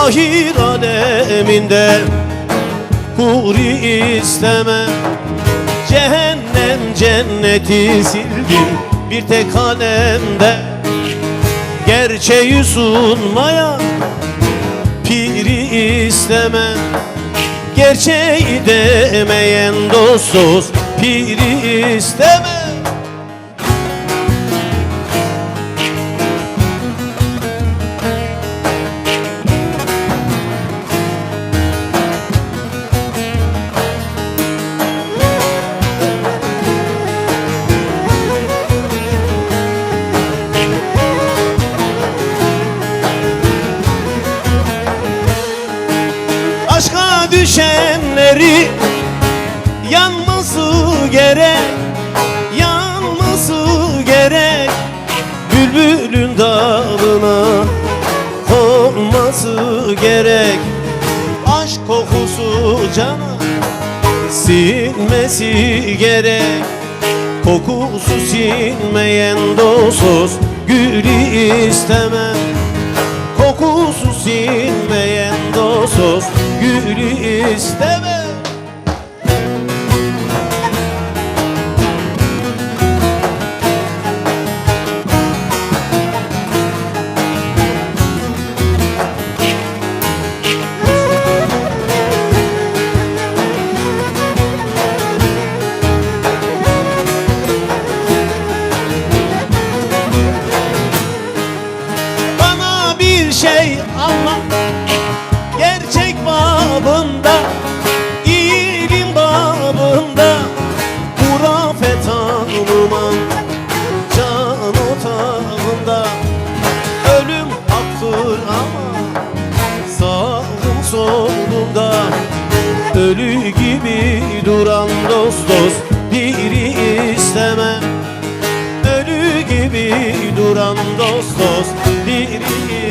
ahir aleminde huri istemem. Cehennem cenneti sildim bir tek kalemde. Gerçeği sunmaya piri istemem. Gerçeği demeyen dost dost piri istemem. Aşka düşenleri yanması gerek, yanması gerek. Bülbülün dalına konması gerek. Aşk kokusu cana sinmesi gerek. Kokusu sinmeyen dostuz gülü istemem. Kokusu sinmeyen dostuz gülü istemem. Bana bir şey anlat gerçek babında, iyiliğin babında. Hurafet tanımam can otağında. Ölüm haktır ama sağım solunda. Ölü gibi duran dost dost biri istemem. Ölü gibi duran dost dost biri